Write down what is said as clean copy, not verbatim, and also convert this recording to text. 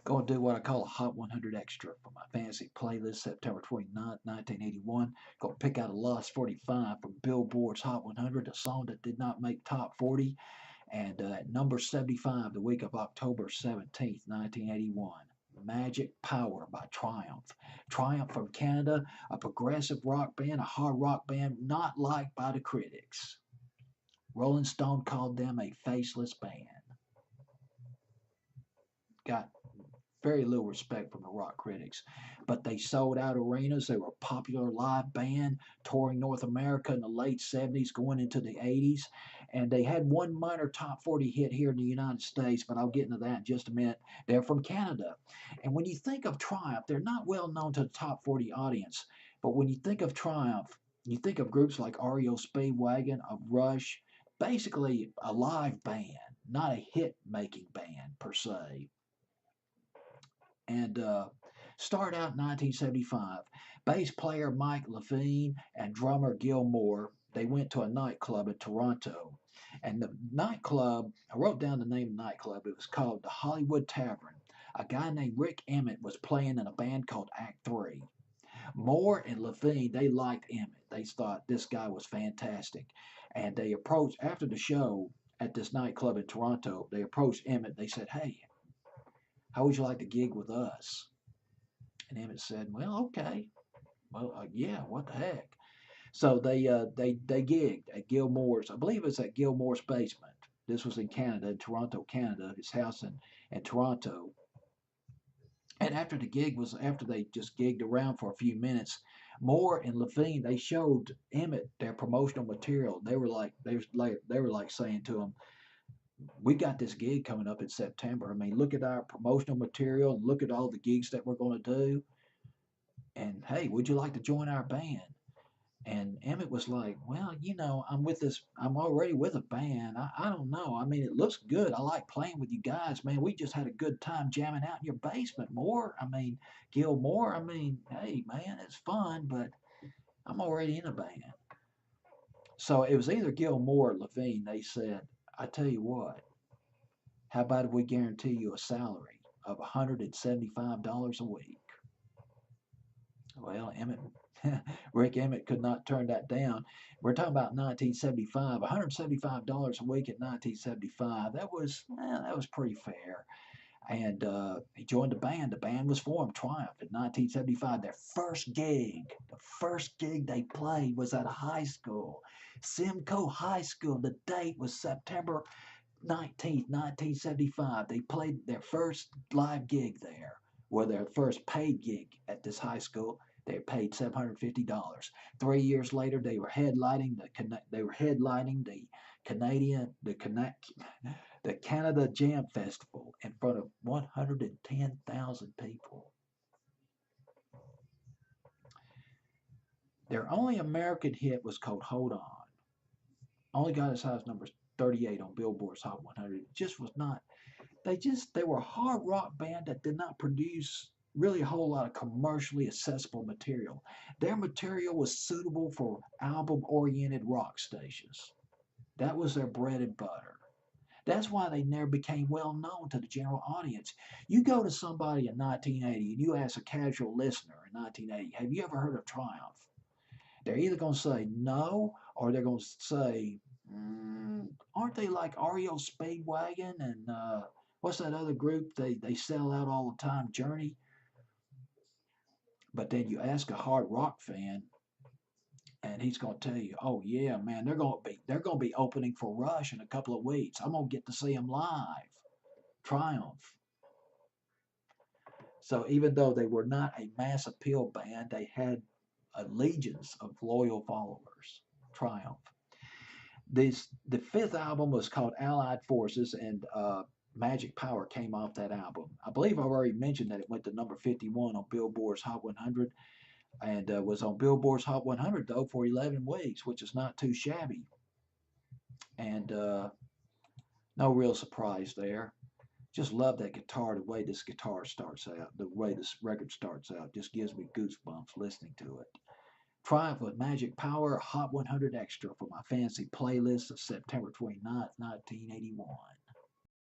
Going to do what I call a Hot 100 Extra for my fantasy playlist, September 29th, 1981. Going to pick out a Lost 45 from Billboard's Hot 100, a song that did not make top 40. And at number 75, the week of October 17th, 1981. Magic Power by Triumph. Triumph from Canada, a progressive rock band, a hard rock band not liked by the critics. Rolling Stone called them a faceless band. Got very little respect from the rock critics. But they sold out arenas. They were a popular live band touring North America in the late 70s, going into the 80s. And they had one minor top 40 hit here in the United States, but I'll get into that in just a minute. They're from Canada. And when you think of Triumph, they're not well known to the top 40 audience. But when you think of Triumph, you think of groups like REO Speedwagon, of Rush, basically a live band, not a hit making band per se. And started out in 1975. Bass player Mike Levine and drummer Gil Moore, they went to a nightclub in Toronto. And the nightclub, I wrote down the name of the nightclub, it was called the Hollywood Tavern. A guy named Rick Emmett was playing in a band called Act 3. Moore and Levine, they liked Emmett. They thought this guy was fantastic. And they approached, after the show at this nightclub in Toronto, they approached Emmett. They said, hey, how would you like to gig with us? And Emmett said, well, okay. Well, yeah, what the heck? So they gigged at Gilmore's. I believe it's at Gilmore's basement. This was in Canada, in Toronto, Canada. His house in Toronto. And after they just gigged around for a few minutes, Moore and Levine they showed Emmett their promotional material. They were like saying to him, we got this gig coming up in September. I mean, look at our promotional material. Look at all the gigs that we're going to do. And hey, would you like to join our band? And Emmett was like, well, I'm already with a band. I don't know. I mean, it looks good. I like playing with you guys, man. We just had a good time jamming out in your basement, Moore. I mean, Gil Moore. I mean, hey, man, it's fun, but I'm already in a band. So it was either Gil Moore or Levine. They said, I tell you what, how about if we guarantee you a salary of $175 a week? Well, Rick Emmett could not turn that down. We're talking about 1975, $175 a week in 1975. That was pretty fair. And he joined the band. The band was formed, Triumph, in 1975. The first gig they played was at a high school, Simcoe High School. The date was September 19th, 1975. They played their first live gig there, or their first paid gig at this high school. They were paid $750. 3 years later, they were headlining the Canadian the Cana- the Canada Jam Festival in front of 110,000 people. Their only American hit was called "Hold On." Only got as high as number 38 on Billboard's Hot 100. It just was not. They were a hard rock band that did not produce really a whole lot of commercially accessible material. Their material was suitable for album-oriented rock stations. That was their bread and butter. That's why they never became well known to the general audience. You go to somebody in 1980 and you ask a casual listener in 1980, have you ever heard of Triumph? They're either going to say no or they're going to say, aren't they like REO Speedwagon and what's that other group they sell out all the time, Journey? But then you ask a hard rock fan, and he's going to tell you, "Oh yeah, man, they're going to be opening for Rush in a couple of weeks. I'm going to get to see them live." Triumph. So even though they were not a mass appeal band, they had legions of loyal followers. Triumph. The fifth album was called Allied Forces, and Magic Power came off that album. I believe I've already mentioned that it went to number 51 on Billboard's Hot 100, and was on Billboard's Hot 100 though for 11 weeks, which is not too shabby. And no real surprise there. Just love that guitar, the way this guitar starts out, the way this record starts out, just gives me goosebumps listening to it. Triumph with Magic Power, Hot 100 Extra for my fancy playlist of September 29th, 1981.